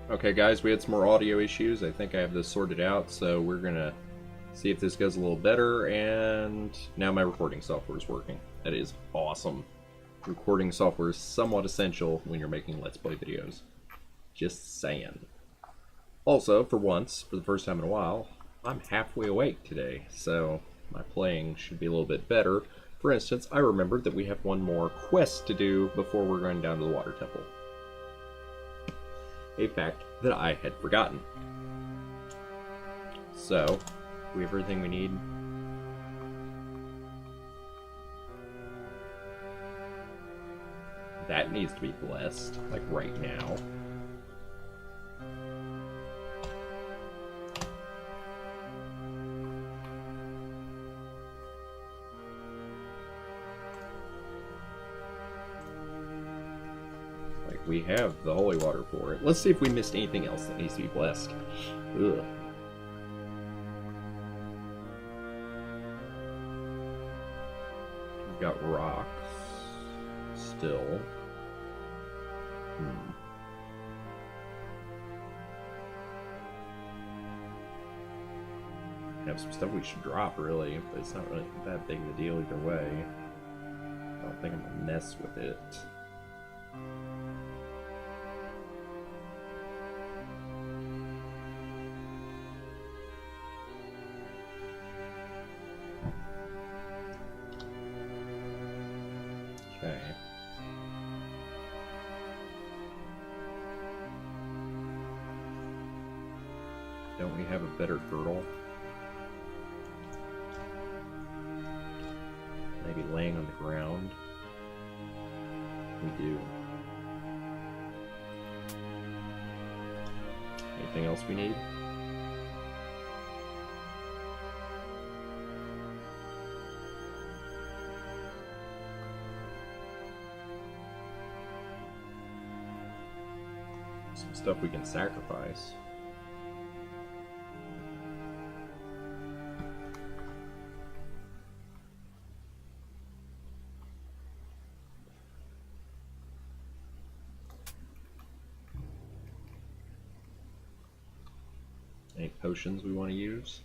Okay, guys, we had some more audio issues. I think I have this sorted out, so we're gonna see if this goes a little better. And now my recording software is working. That is awesome. Recording software is somewhat essential when you're making Let's Play videos. Just saying. Also, for once, for the first time in a while, I'm halfway awake today, so my playing should be a little bit better. For instance, I remembered that we have one more quest to do before we're going down to the water temple. A fact that I had forgotten. So, we have everything we need. That needs to be blessed, like right now. We have the holy water for it. Let's see if we missed anything else that needs to be blessed. Ugh. We've got rocks. Still. Have some stuff we should drop, really, but it's not really that big of a deal either way. I don't think I'm gonna mess with it. Okay. Don't we have a better girdle? Maybe laying on the ground? We do. Anything else we need? Some stuff we can sacrifice. Any potions we want to use?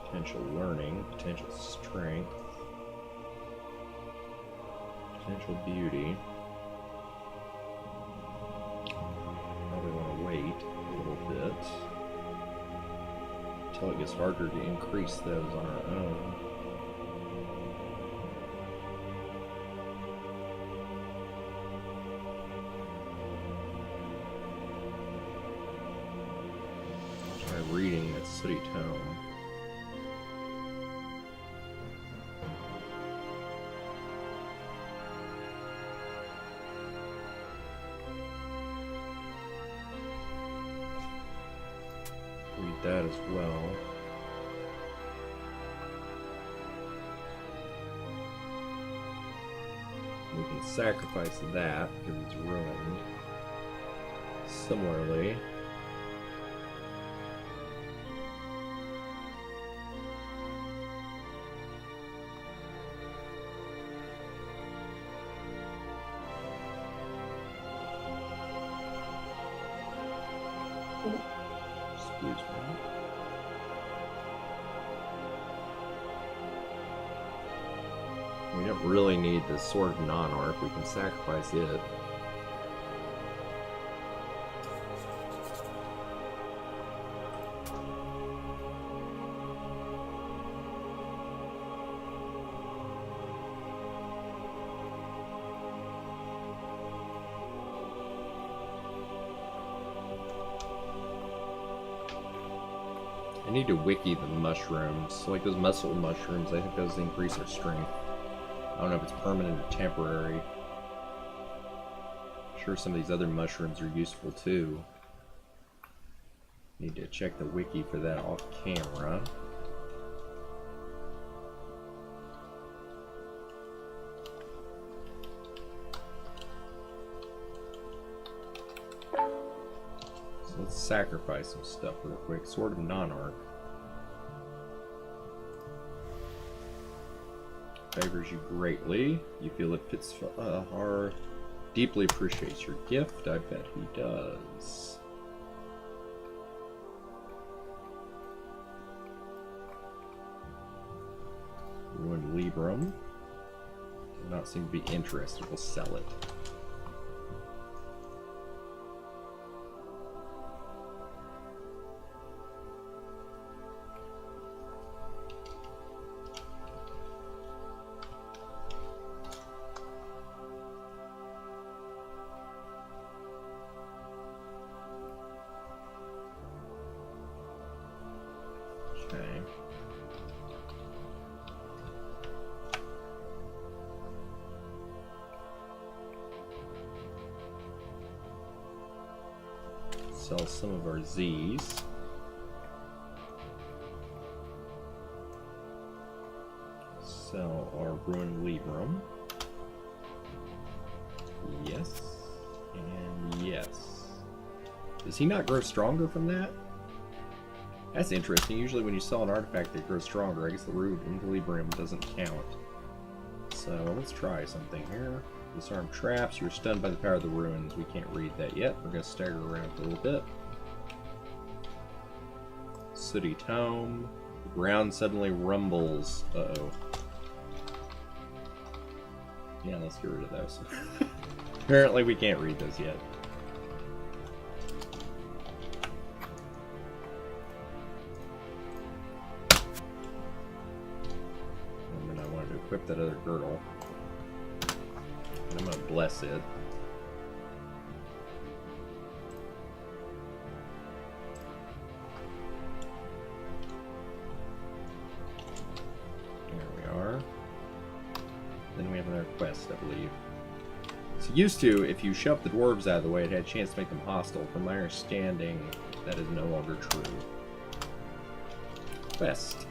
Potential learning, potential strength, potential beauty. Probably want to wait a little bit until it gets harder to increase those on our own. Try reading that sooty tome. Read that as well. We can sacrifice that because it's ruined. Similarly, excuse me. We don't really need the Sword of Non-Arc, we can sacrifice it. I need to wiki the mushrooms. Like those muscle mushrooms, I think those increase our strength. I don't know if it's permanent or temporary. I'm sure some of these other mushrooms are useful too. Need to check the wiki for that off camera. let's sacrifice some stuff real quick. Sword of Non-Arc. Favors you greatly. You feel that Thrundarr deeply appreciates your gift. I bet he does. Ruined Libram. Does not seem to be interested. We'll sell it. Okay. Sell some of our Z's. Sell our Ruined Libram. Yes. And yes. Does he not grow stronger from that? That's interesting. Usually when you sell an artifact that grows stronger, I guess the Ruined Libram doesn't count. So let's try something here. Disarm traps. You're stunned by the power of the ruins. We can't read that yet. We're going to stagger around a little bit. Sooty Tome. The ground suddenly rumbles. Uh-oh. Yeah, let's get rid of those. Apparently we can't read those yet. And then I wanted to equip that other girdle. I'm going to bless it. There we are. Then we have another quest, I believe. So used to, if you shoved the dwarves out of the way, it had a chance to make them hostile. From my understanding, that is no longer true. Quest.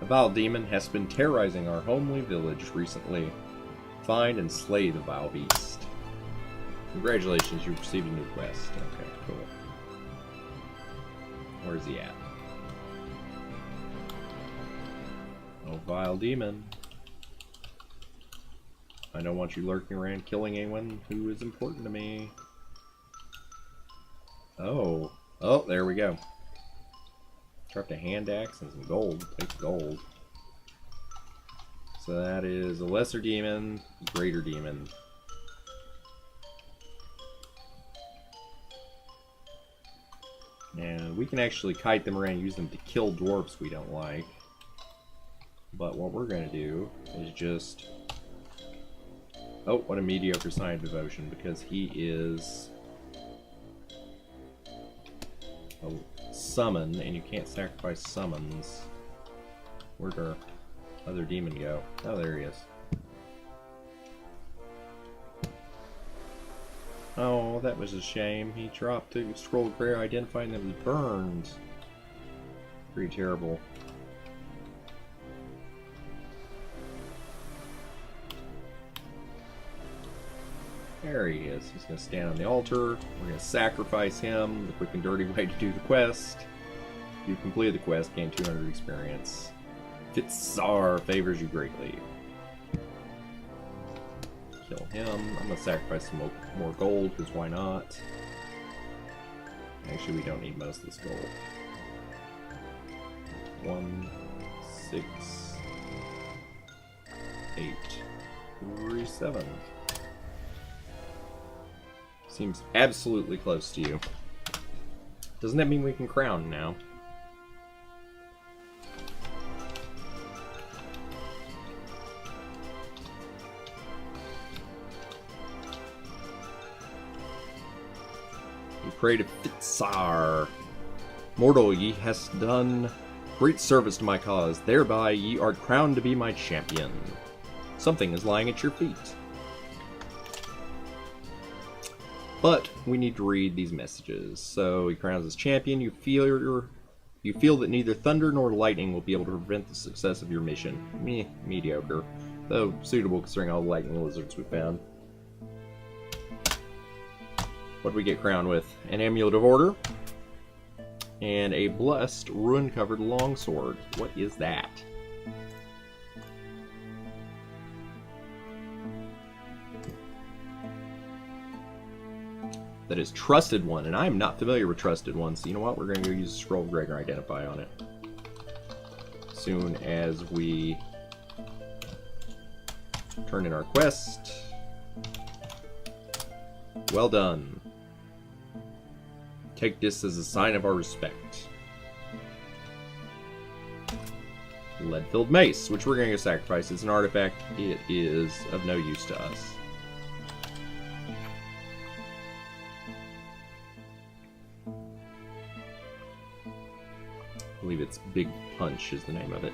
A vile demon has been terrorizing our homely village recently. Find and slay the vile beast. Congratulations, you've received a new quest. Okay, cool. Where's he at? Oh, vile demon. I don't want you lurking around killing anyone who is important to me. Oh. Oh, there we go. Dropped a hand axe and some gold. Take gold. So that is a lesser demon, greater demon. And we can actually kite them around and use them to kill dwarfs we don't like. But what we're going to do is just... Oh, what a mediocre sign of devotion, because he is a summon, and you can't sacrifice summons. Where'd our other demon go? Oh, there he is. Oh, that was a shame. He dropped a scroll of prayer identifying that was burned. Pretty terrible. There he is. He's going to stand on the altar. We're going to sacrifice him. The quick and dirty way to do the quest. If you completed the quest, gain 200 experience. Thrundarr favors you greatly. Kill him. I'm going to sacrifice some more gold, because why not? Actually, we don't need most of this gold. 1, 6, 8, 3, 7. Seems absolutely close to you. Doesn't that mean we can crown now? We pray to Thrundarr. Mortal, ye hast done great service to my cause. Thereby ye are crowned to be my champion. Something is lying at your feet. But we need to read these messages. So he crowns as champion. You feel that neither thunder nor lightning will be able to prevent the success of your mission. Meh, mediocre, though suitable considering all the lightning lizards we found. What do we get crowned with? An Amulet of Order. And a Blessed Ruin-Covered Longsword. What is that? That is Trusted One, and I am not familiar with Trusted One, so you know what? We're going to go use a Scroll of Gregor Identify on it. As soon as we turn in our quest. Well done. Take this as a sign of our respect. Lead-filled mace, which we're going to sacrifice. It's an artifact. It is of no use to us. I believe it's Big Punch is the name of it.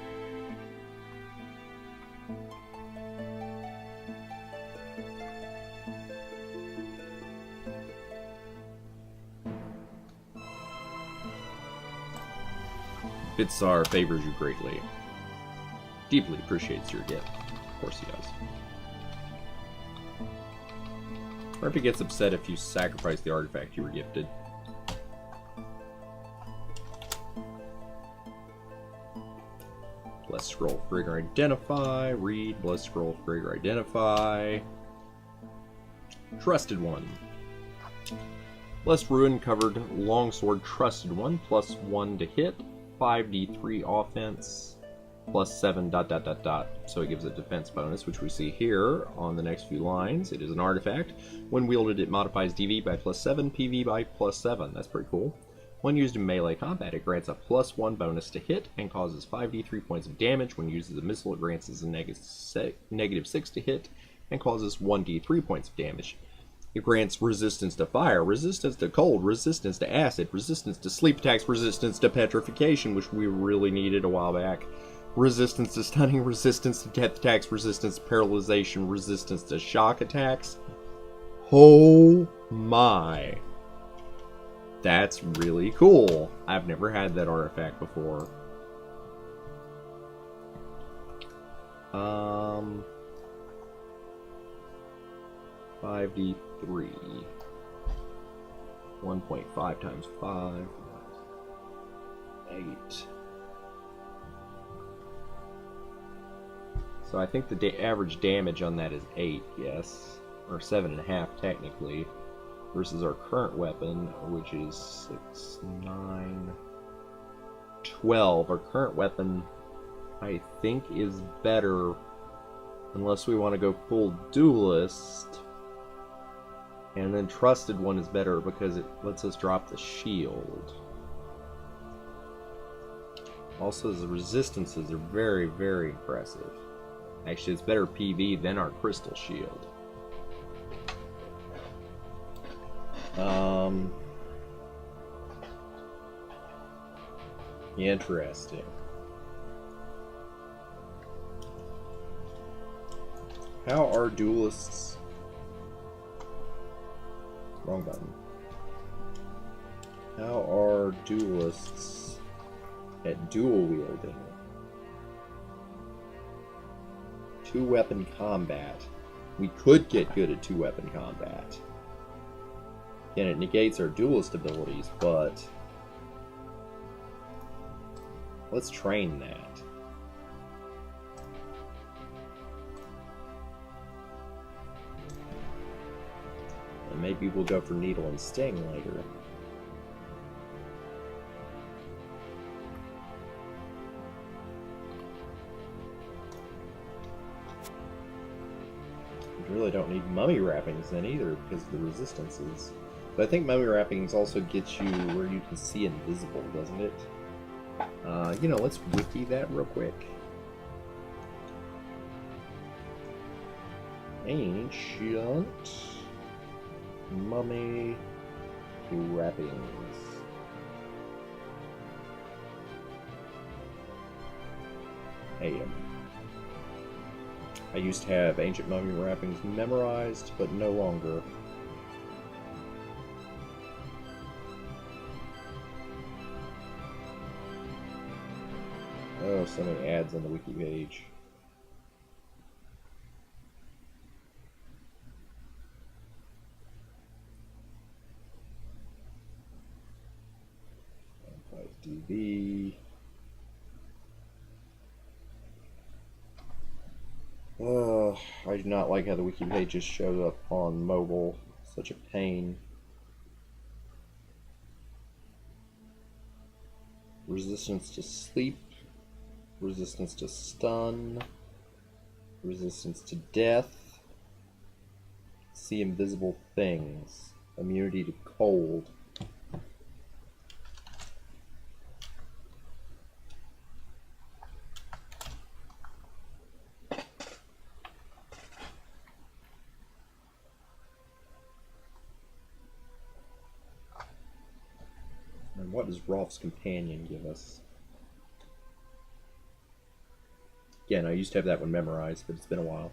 Bitsar favors you greatly. Deeply appreciates your gift. Of course he does. Or if he gets upset if you sacrifice the artifact you were gifted. Blessed Scroll of Gregor Identify. Read. Blessed Scroll of Gregor Identify. Trusted One. Blessed Ruin Covered Longsword Trusted One. +1 to hit. 5d3 offense. +7 ... So it gives a defense bonus, which we see here on the next few lines. It is an artifact. When wielded, it modifies DV by +7, PV by +7. That's pretty cool. When used in melee combat, it grants a +1 bonus to hit and causes 5d3 points of damage. When used as a missile, it grants a -6 to hit and causes 1d3 points of damage. It grants resistance to fire, resistance to cold, resistance to acid, resistance to sleep attacks, resistance to petrification, which we really needed a while back, resistance to stunning, resistance to death attacks, resistance to paralyzation, resistance to shock attacks. Oh my. That's really cool. I've never had that artifact before. 5d3. 1.5 times 5. 8. So I think the average damage on that is 8, yes. Or 7.5 technically. Versus our current weapon, which is 6, 9, 12. Our current weapon, I think, is better. Unless we want to go full duelist. And then Trusted One is better because it lets us drop the shield. Also, the resistances are very, very impressive. Actually, it's better PV than our crystal shield. Interesting. How are duelists... Wrong button. How are duelists at dual wielding? 2-weapon combat. We could get good at 2-weapon combat. And it negates our duelist abilities, but let's train that. And maybe we'll go for Needle and Sting later. We really don't need mummy wrappings then either because of the resistances. But I think mummy wrappings also get you where you can see invisible, doesn't it? You know, let's wiki that real quick. Ancient mummy wrappings. ADOM. I used to have ancient mummy wrappings memorized, but no longer. Oh, so many ads on the wiki page. DB. I do not like how the wiki page just showed up on mobile. Such a pain. Resistance to sleep. Resistance to stun. Resistance to death. See invisible things. Immunity to cold. And what does Rolf's Companion give us? Again, I used to have that one memorized, but it's been a while.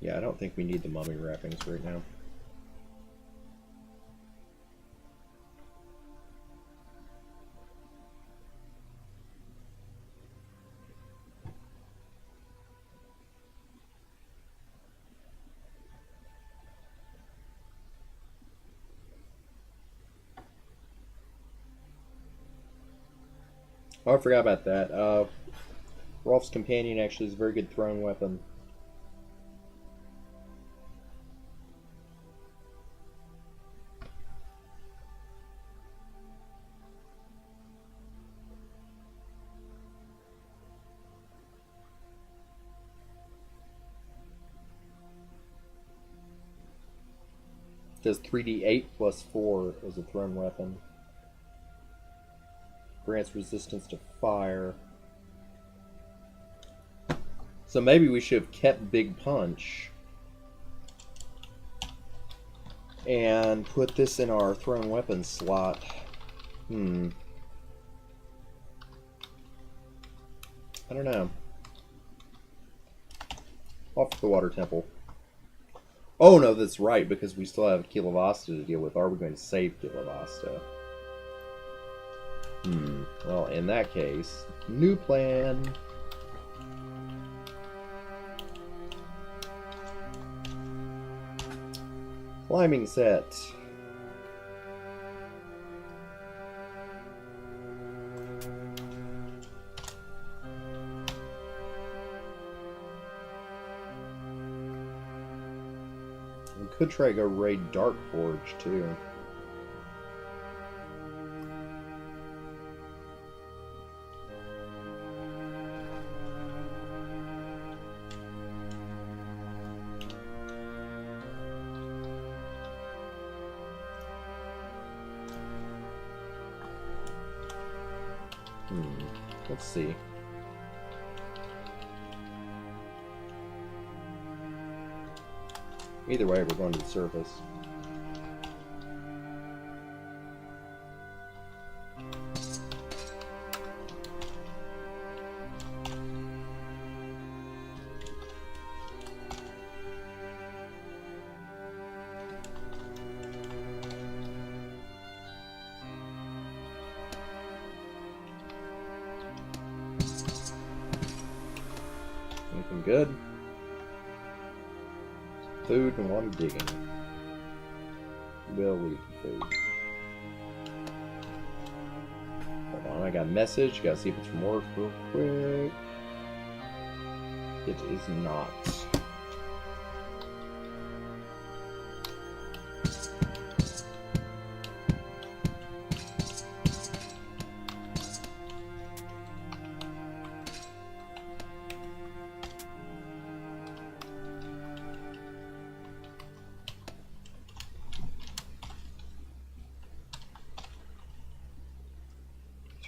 Yeah, I don't think we need the mummy wrappings right now. Oh, I forgot about that. Rolf's Companion actually is a very good thrown weapon. It does 3d8 plus 4 as a thrown weapon. Grants resistance to fire. So maybe we should have kept Big Punch and put this in our thrown weapon slot. I don't know. Off to the Water Temple. Oh no, that's right, because we still have Kilovasta to deal with. Are we going to save Kilovasta? Well, in that case, new plan. Climbing set. We could try to go raid Dark Forge too. Let's see. Either way, we're going to the surface. Anything good? Food and water digging. We'll leave food. Hold on, I got a message. Gotta see if it's from work real quick. It is not.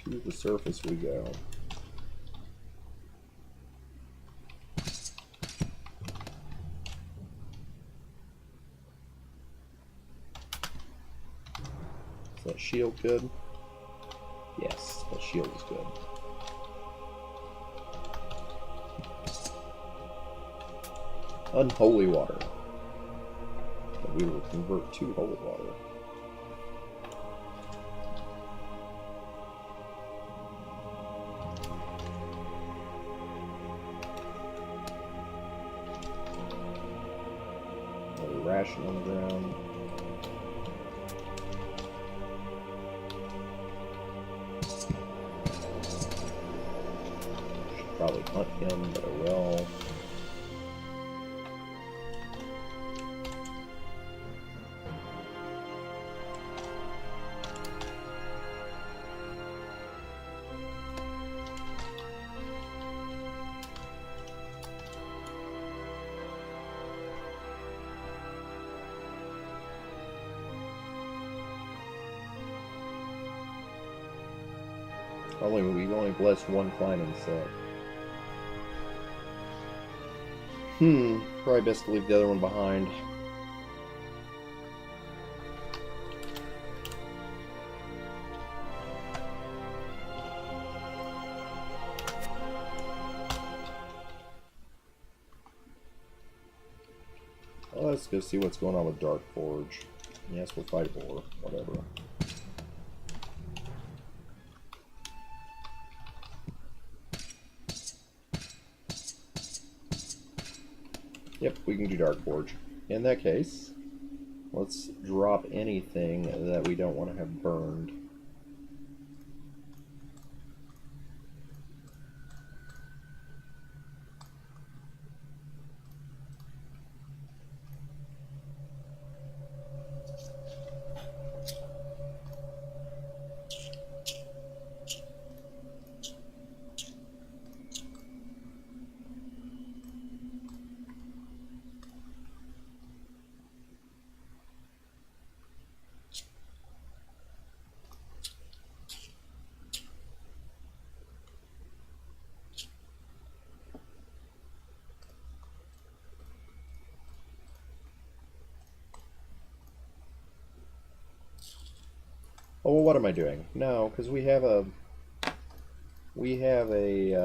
To the surface we go. Is that shield good? Yes, that shield is good. Unholy water. That we will convert to holy water. ration on the ground. Should probably hunt him, but I will. We've only blessed one climbing set. Probably best to leave the other one behind. Well, let's go see what's going on with Dark Forge. Yes, we'll fight war, whatever. Yep, we can do Dark Forge. In that case, let's drop anything that we don't want to have burned. Oh, well, what am I doing? No, because we have a we have a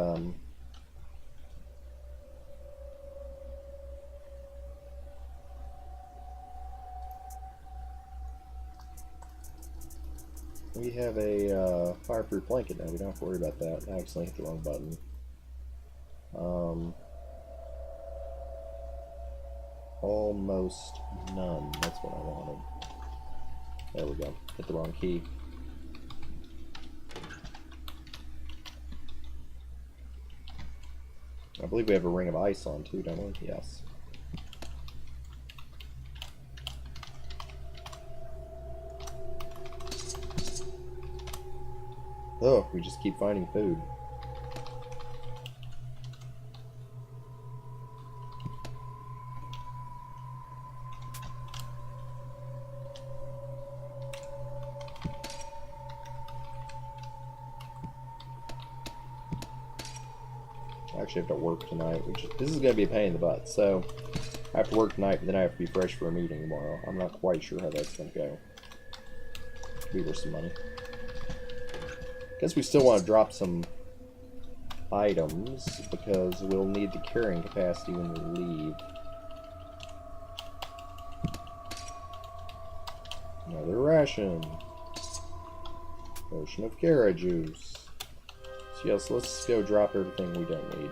fireproof blanket now. We don't have to worry about that. I accidentally hit the wrong button. Almost none. That's what I wanted. There we go. Hit the wrong key. I believe we have a ring of ice on too, don't we? Yes. Oh, we just keep finding food. I actually have to work tonight, this is going to be a pain in the butt. So I have to work tonight, but then I have to be fresh for a meeting tomorrow. I'm not quite sure how that's going to go. Be worth some money. Guess we still want to drop some items because we'll need the carrying capacity when we leave. Another ration. Potion of carrot juice. So yes, let's go drop everything we don't need.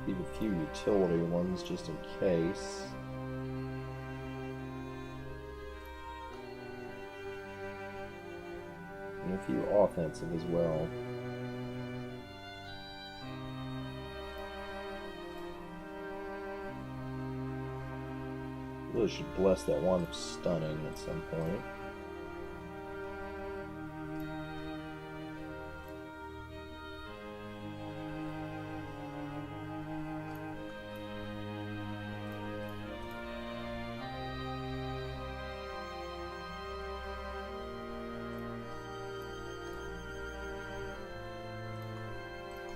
Leave a few utility ones just in case. And a few offensive as well. Really should bless that one of stunning at some point.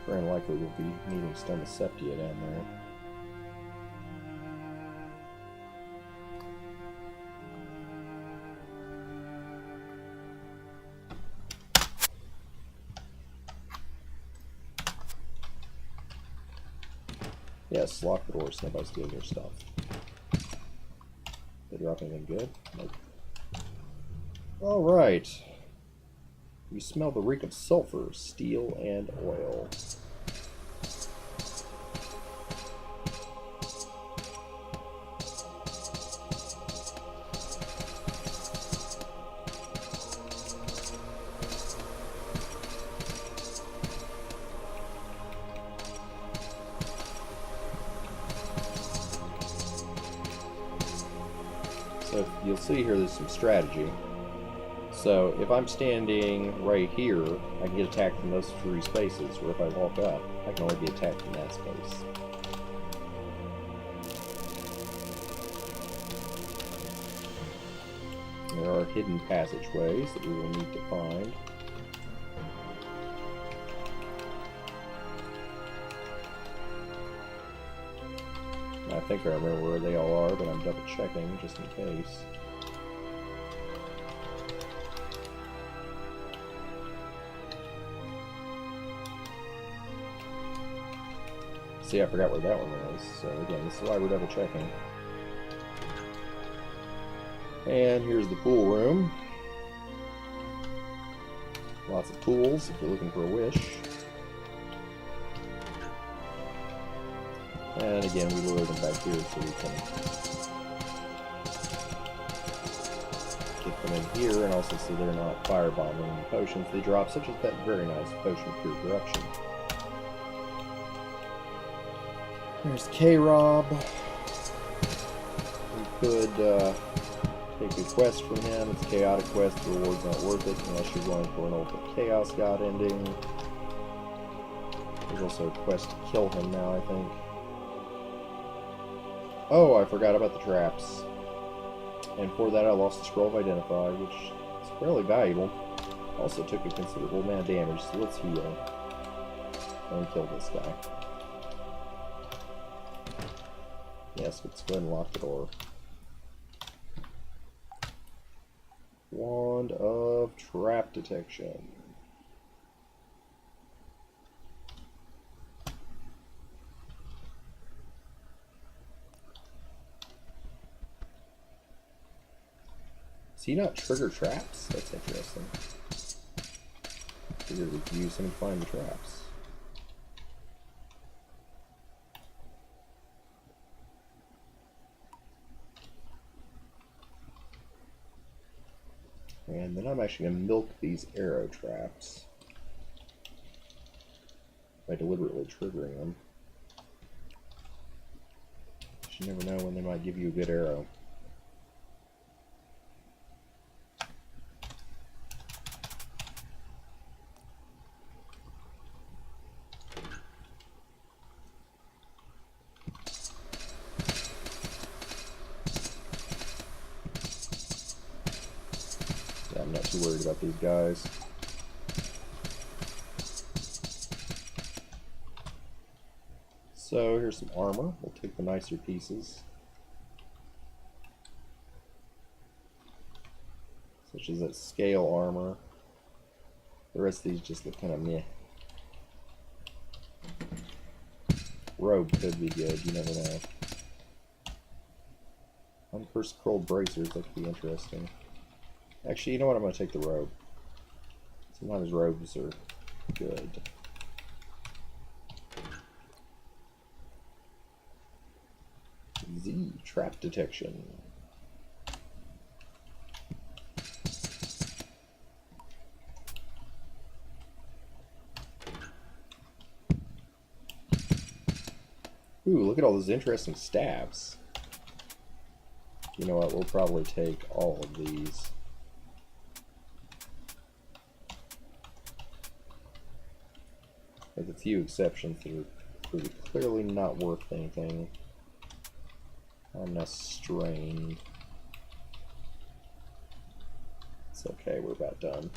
Very unlikely we'll be needing Stun the Septia down there. Yes, lock the doors. Nobody's stealing your stuff. They drop anything good? Nope. Alright. You smell the reek of sulfur, steel, and oil. So you'll see here there's some strategy. So if I'm standing right here, I can get attacked from those three spaces, where if I walk up, I can only be attacked from that space. There are hidden passageways that we will need to find. I think I remember where they all are, but I'm double checking just in case. See, I forgot where that one was, so again, this is why we're double checking. And here's the pool room. Lots of pools if you're looking for a wish. And again, we lure them back here so we can get them in here, and also so they're not firebombing the potions they drop, such as that very nice potion of pure corruption. There's K-Rob. We could take a quest from him. It's a chaotic quest. The reward's not worth it unless you're going for an ultimate chaos god ending. There's also a quest to kill him now, I think. Oh, I forgot about the traps. And for that I lost the Scroll of Identify, which is fairly valuable. Also took a considerable amount of damage, so let's heal. And kill this guy. Yes, let's go ahead and lock the door. Wand of Trap Detection. Does he not trigger traps? That's interesting. Figured we could use him to find the traps. And then I'm actually going to milk these arrow traps by deliberately triggering them. You never know when they might give you a good arrow. I'm not too worried about these guys. So here's some armor. We'll take the nicer pieces. Such as that scale armor. The rest of these just look kind of meh. Robe could be good, you never know. Uncursed Curled Bracers, that could be interesting. Actually, you know what? I'm going to take the robe. Sometimes robes are good. Z, Trap Detection. Ooh, look at all those interesting staves. You know what, we'll probably take all of these. With a few exceptions that are pretty clearly not worth anything. I'm not strained. It's okay, we're about done.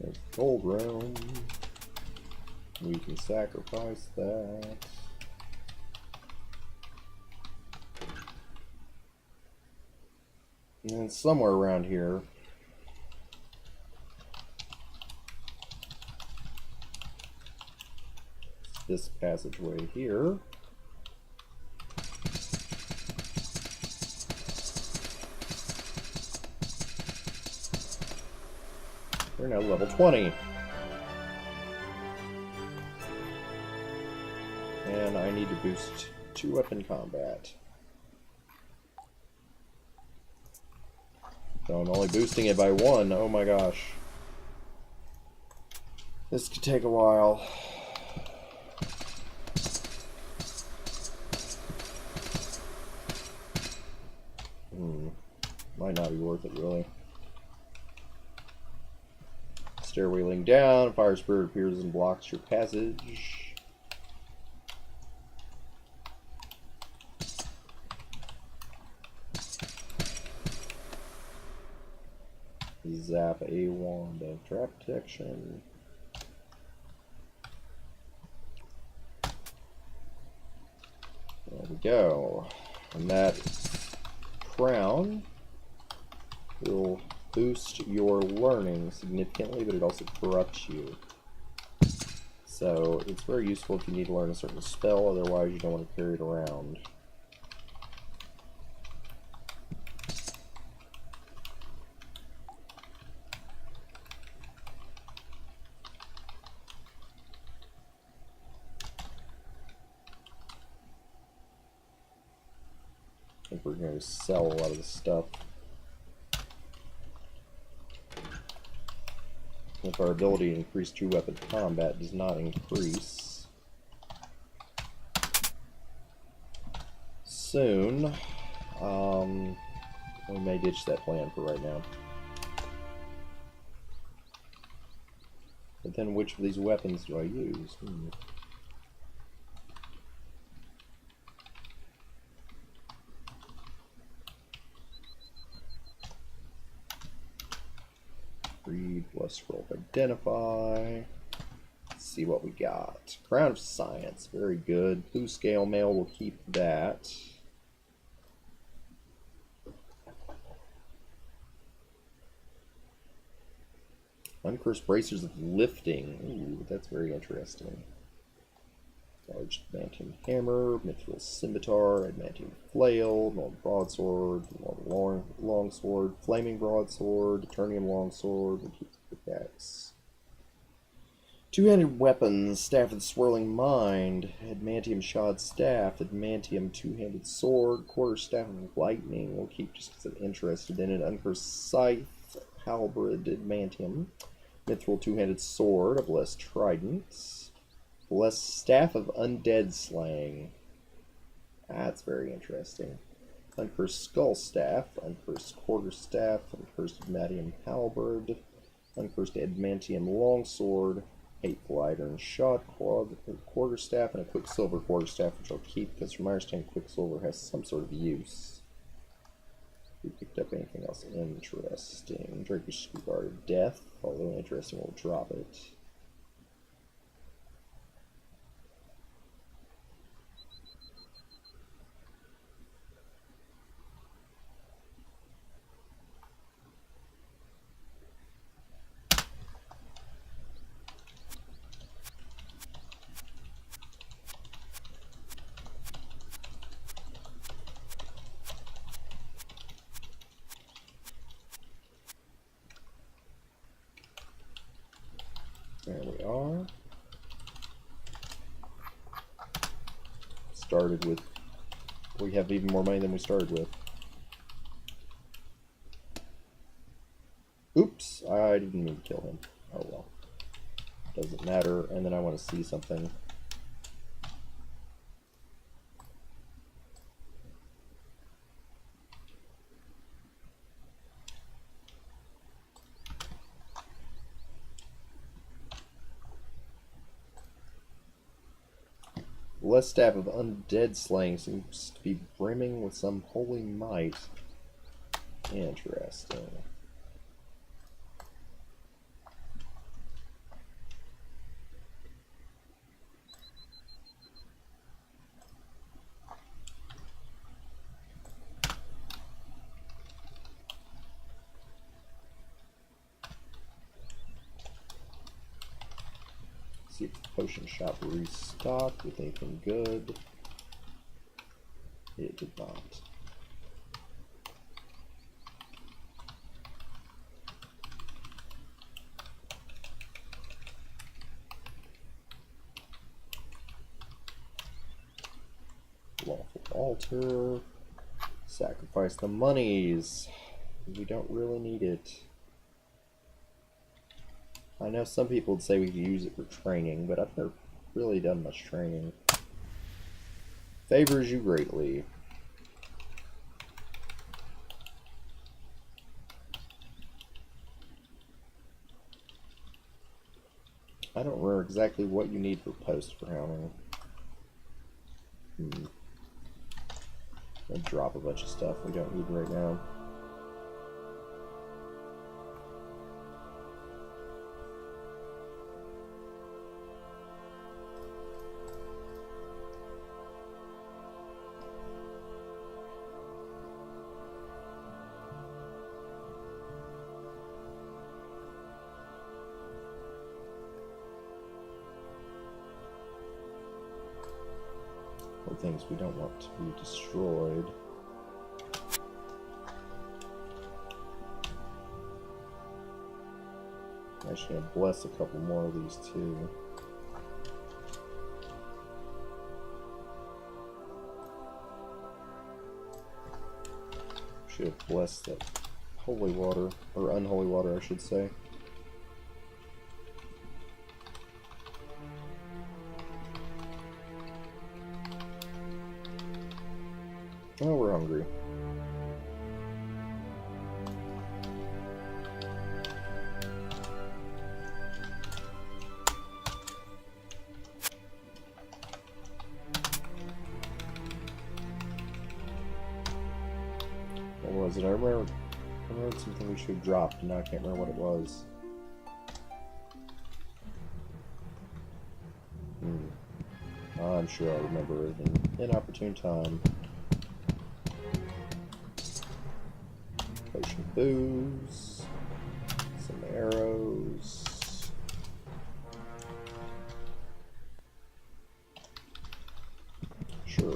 There's the gold room. We can sacrifice that. And then somewhere around here, this passageway here. We're now level 20. And I need to boost 2-weapon combat. So I'm only boosting it by 1. Oh my gosh. This could take a while. Might not be worth it, really. Stairwayling down, fire spirit appears and blocks your passage. Zap a wand of trap protection. There we go. And that crown will boost your learning significantly, but it also corrupts you. So it's very useful if you need to learn a certain spell, otherwise you don't want to carry it around. I think we're going to sell a lot of the stuff. If our ability to increase 2-weapon combat does not increase soon, we may ditch that plan for right now. But then which of these weapons do I use? Read, plus scroll, identify. Let's see what we got. Crown of Science, very good. Blue scale mail, we'll keep that. Uncursed bracers of lifting. Ooh, that's very interesting. Large adamantium hammer, mithril scimitar, adamantium flail, long broadsword, long sword, flaming broadsword, eternium longsword, we'll keep the pickaxe. Two-handed weapons, staff of the swirling mind, adamantium shod staff, adamantium two-handed sword, quarterstaff of lightning, we'll keep just because I'm interested in it, uncursed scythe, halberd, adamantium, mithril two-handed sword, a blessed trident, blessed staff of undead slaying. That's very interesting. Uncursed skull staff, uncursed quarterstaff, uncursed adamantium halberd, uncursed adamantium longsword, hateful iron shot, quarterstaff, and a quicksilver quarterstaff, which I'll keep because from my understanding quicksilver has some sort of use. We picked up anything else interesting. Drakish Guard of Death, although interesting, we'll drop it. are. Started with... We have even more money than we started with. Oops, I didn't mean to kill him. Oh well. Doesn't matter. And then I want to see something. The left staff of undead slaying seems to be brimming with some holy might. Interesting. See if the potion shop restocked with anything good. It did not. Lawful altar. Sacrifice the monies. We don't really need it. I know some people would say we could use it for training, but I've never really done much training. Favors you greatly. I don't remember exactly what you need for post-crowning. I'll drop a bunch of stuff we don't need right now. Things we don't want to be destroyed. I'm actually gonna bless a couple more of these too. Should have blessed that holy water, or unholy water I should say. Oh, we're hungry. What was it? I remember something we should have dropped, and now I can't remember what it was. I'm sure I'll remember it in inopportune time. Potion booze, some arrows. Sure.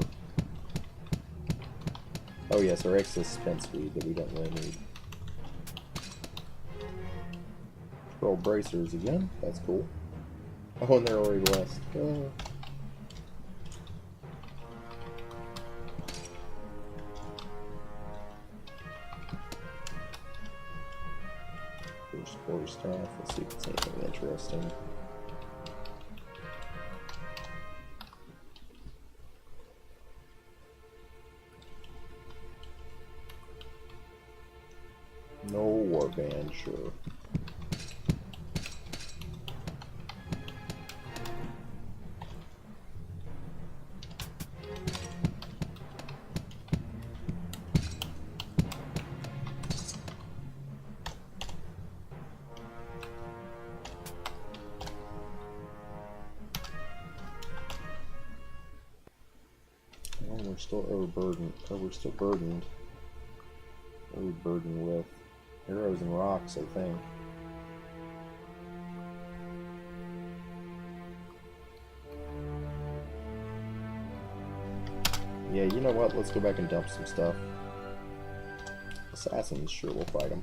Oh yes, our excess spent weed that we don't really need. Scroll bracers again. That's cool. Oh, and they're already blessed. Spore staff. Let's see if it's anything interesting. No warband, sure. We're still overburdened. Oh, we're still burdened. What are we burdened with? Arrows and rocks, I think. Yeah, you know what? Let's go back and dump some stuff. Assassins, sure, we'll fight them.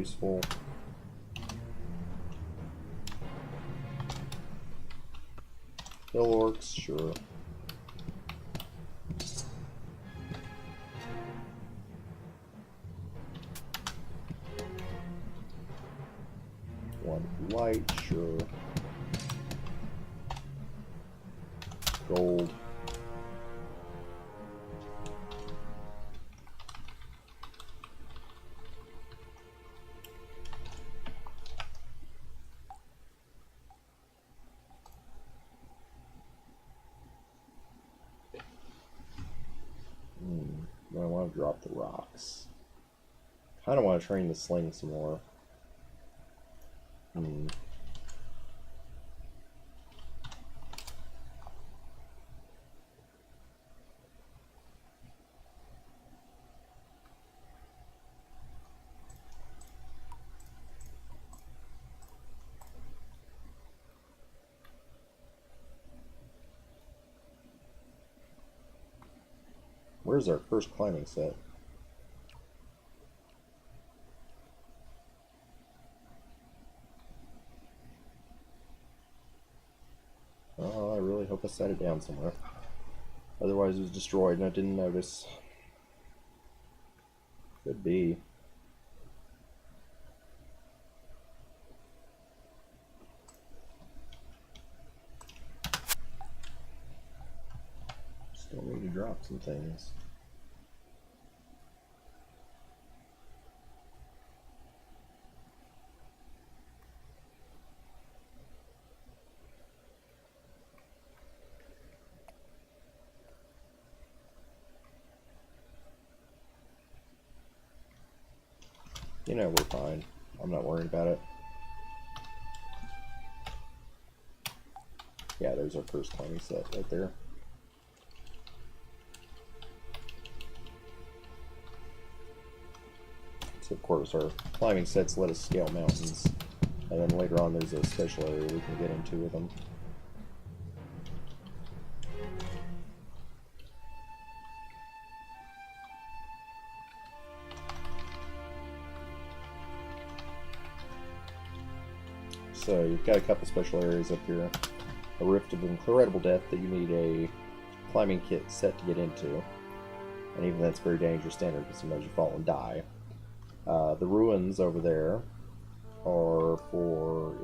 useful. Hill orcs, sure. One light, sure. Gold. I want to drop the rocks. Kind of want to train the sling some more. Where's our first climbing set? Oh, I really hope I set it down somewhere. Otherwise it was destroyed and I didn't notice. Could be. Still need to drop some things. You know, we're fine. I'm not worried about it. Yeah, there's our first climbing set right there. So of course our climbing sets let us scale mountains. And then later on there's a special area we can get into with them. So you've got a couple special areas up here. A Rift of Incredible Depth that you need a climbing kit set to get into. And even that's very dangerous standard because sometimes you fall and die. The ruins over there are for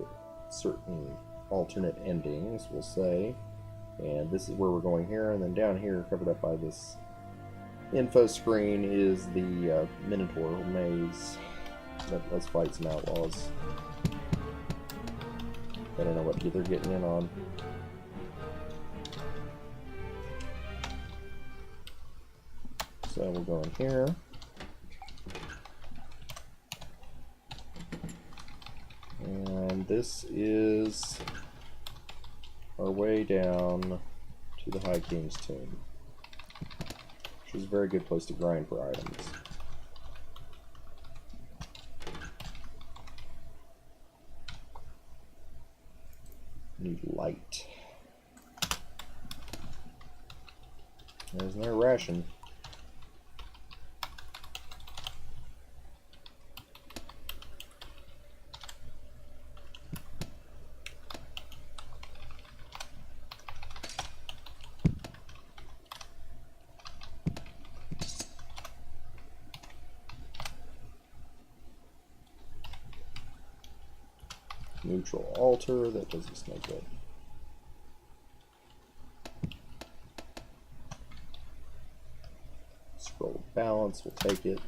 certain alternate endings, we'll say. And this is where we're going here. And then down here, covered up by this info screen, is the Minotaur maze. Let's fight some outlaws. I don't know what they're getting in on. So we'll go in here. And this is our way down to the High King's tomb, which is a very good place to grind for items. Need light. There's their ration. Neutral altar, that does us no good. Scroll of balance, we'll take it.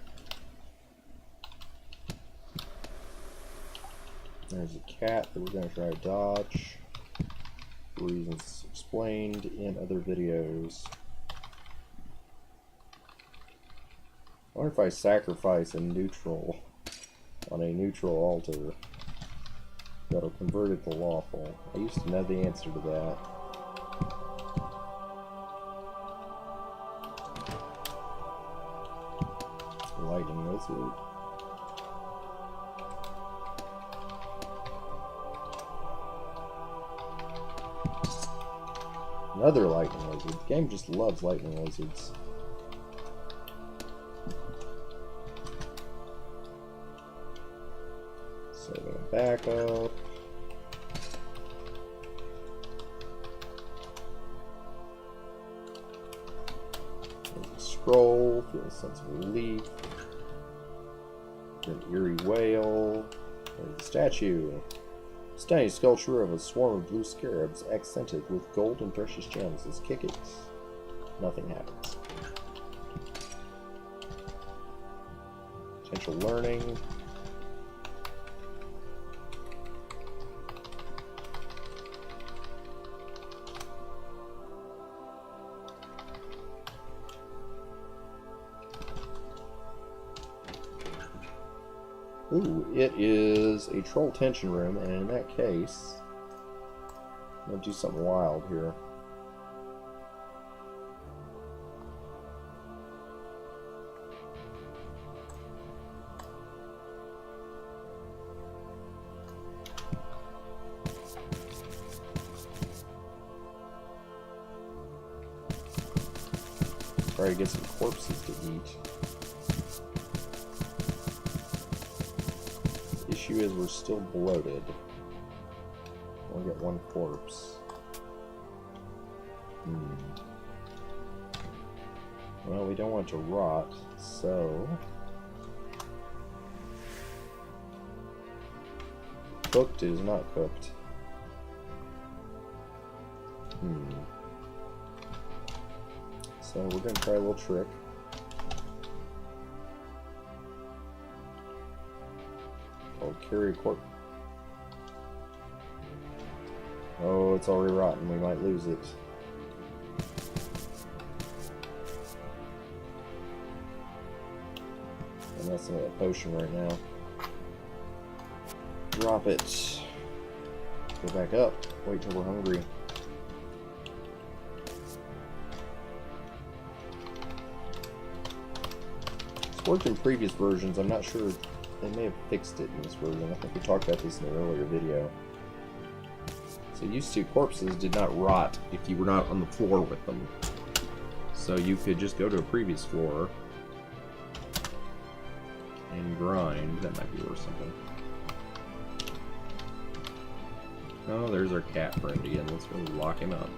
There's a cat that we're going to try to dodge. For reasons explained in other videos. I wonder if I sacrifice a neutral on a neutral altar, that'll convert it to lawful. I used to know the answer to that. Lightning lizard. Another lightning lizard. The game just loves lightning lizards. Saving a backup. There's a scroll. Feel a sense of relief. An eerie wail. There's a statue. Stunning sculpture of a swarm of blue scarabs accented with gold and precious gems. Let's kick it. Nothing happens. Potential learning. Ooh, it is a troll tension room, and in that case, I'm going to do something wild here. Try to get some corpses to eat. Issue is we're still bloated. Only get one corpse. Well, we don't want to rot, so cooked is not cooked. So we're gonna try a little trick. I'll carry a corpse. Oh, it's already rotten. We might lose it. I'm messing with a potion right now. Drop it. Go back up. Wait till we're hungry. It's worked in previous versions. I'm not sure. They may have fixed it in this version. I think we talked about this in an earlier video. So used to, corpses did not rot if you were not on the floor with them. So you could just go to a previous floor and grind. That might be worth something. Oh, there's our cat friend again. Let's go lock him up.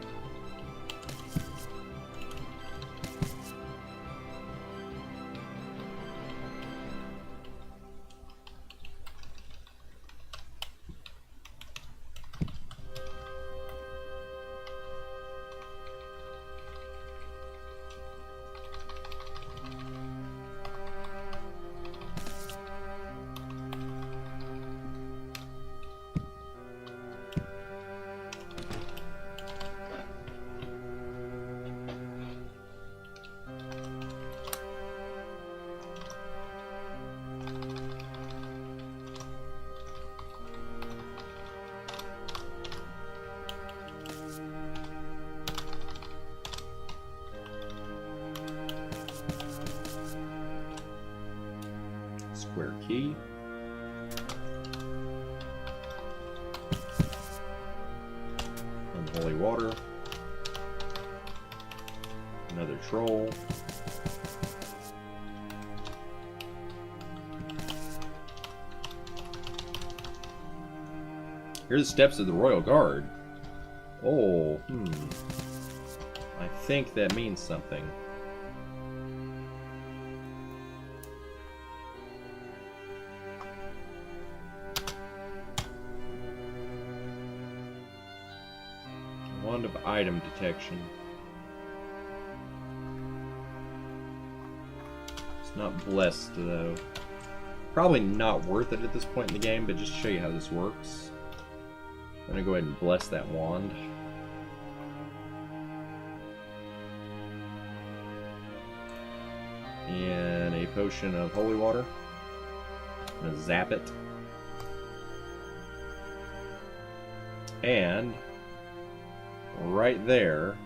Square key. Unholy water. Another troll. Here's the steps of the Royal Guard. Oh, I think that means something. Wand of item detection. It's not blessed though. Probably not worth it at this point in the game, but just to show you how this works. I'm gonna go ahead and bless that wand. And a potion of holy water. I'm gonna zap it. And right there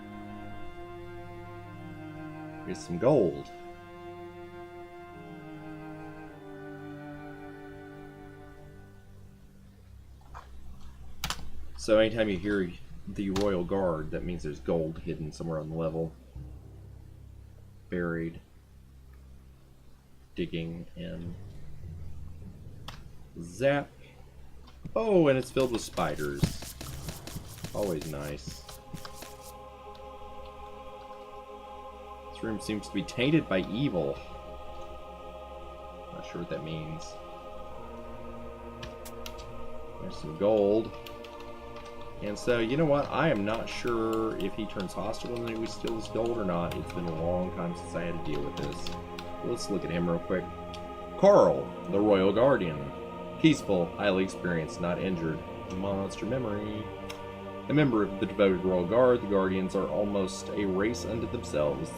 is some gold. So anytime you hear the Royal Guard, that means there's gold hidden somewhere on the level. Buried. Digging in. Zap. Oh, and it's filled with spiders. Always nice. This room seems to be tainted by evil. Not sure what that means. There's some gold. And so, you know what? I am not sure if he turns hostile when we steal his gold or not. It's been a long time since I had to deal with this. Let's look at him real quick. Carl, the Royal Guardian. Peaceful, highly experienced, not injured. Monster memory. A member of the devoted Royal Guard, the Guardians are almost a race unto themselves.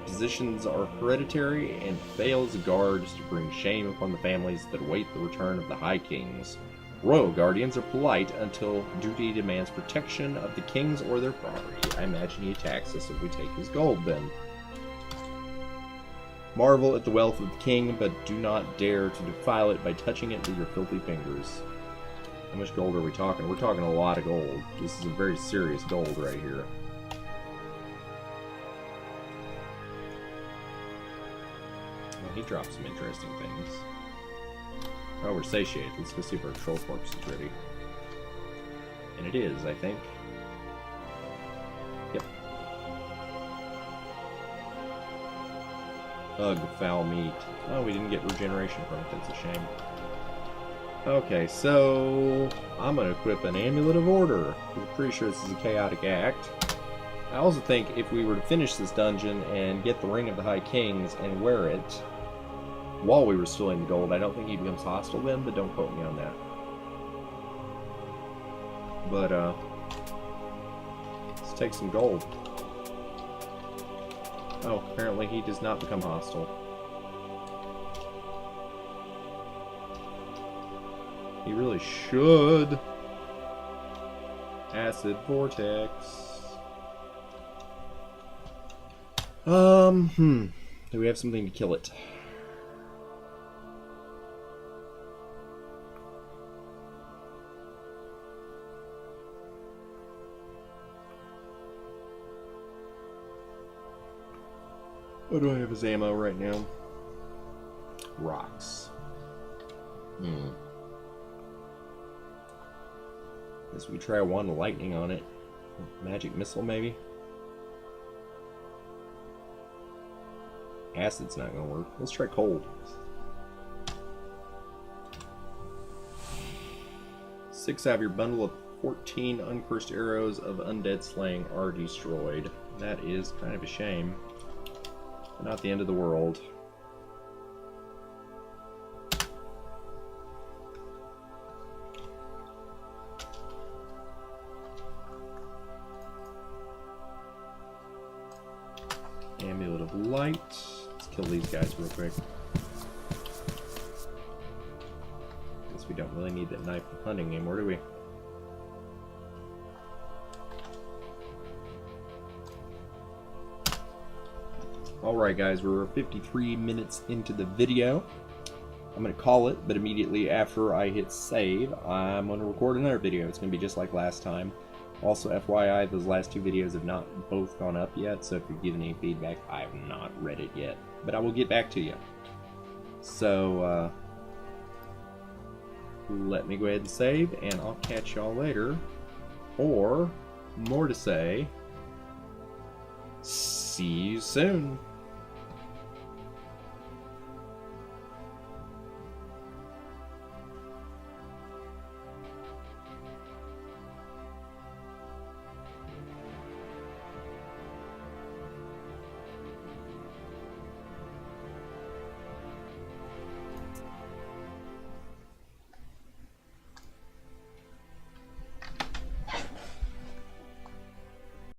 Positions are hereditary and fail as guards to bring shame upon the families that await the return of the High Kings. Royal Guardians are polite until duty demands protection of the kings or their property. I imagine he attacks us if we take his gold then. Marvel at the wealth of the king, but do not dare to defile it by touching it with your filthy fingers. How much gold are we talking? We're talking a lot of gold. This is a very serious gold right here. Well, he dropped some interesting things. Oh, we're satiated. Let's go see if our troll corpse is ready. And it is, I think. Yep. Ugh, foul meat. Oh, we didn't get regeneration from it. That's a shame. Okay, so I'm going to equip an Amulet of Order. I'm pretty sure this is a chaotic act. I also think if we were to finish this dungeon and get the Ring of the High Kings and wear it while we were still in gold, I don't think he becomes hostile then, but don't quote me on that. But, let's take some gold. Oh, apparently he does not become hostile. He really should. Acid Vortex. Do we have something to kill it? What do I have as ammo right now? Rocks. Guess we try a wand of lightning on it. Magic missile, maybe? Acid's not gonna work. Let's try cold. 6 out of your bundle of 14 uncursed arrows of undead slaying are destroyed. That is kind of a shame. But not the end of the world. Amulet of Light. Let's kill these guys real quick. Guess we don't really need that knife for hunting anymore, do we? Alright guys, we're 53 minutes into the video. I'm going to call it, but immediately after I hit save, I'm going to record another video. It's going to be just like last time. Also, FYI, those last 2 videos have not both gone up yet, so if you're giving any feedback, I have not read it yet. But I will get back to you. So, let me go ahead and save, and I'll catch y'all later. Or, more to say, see you soon.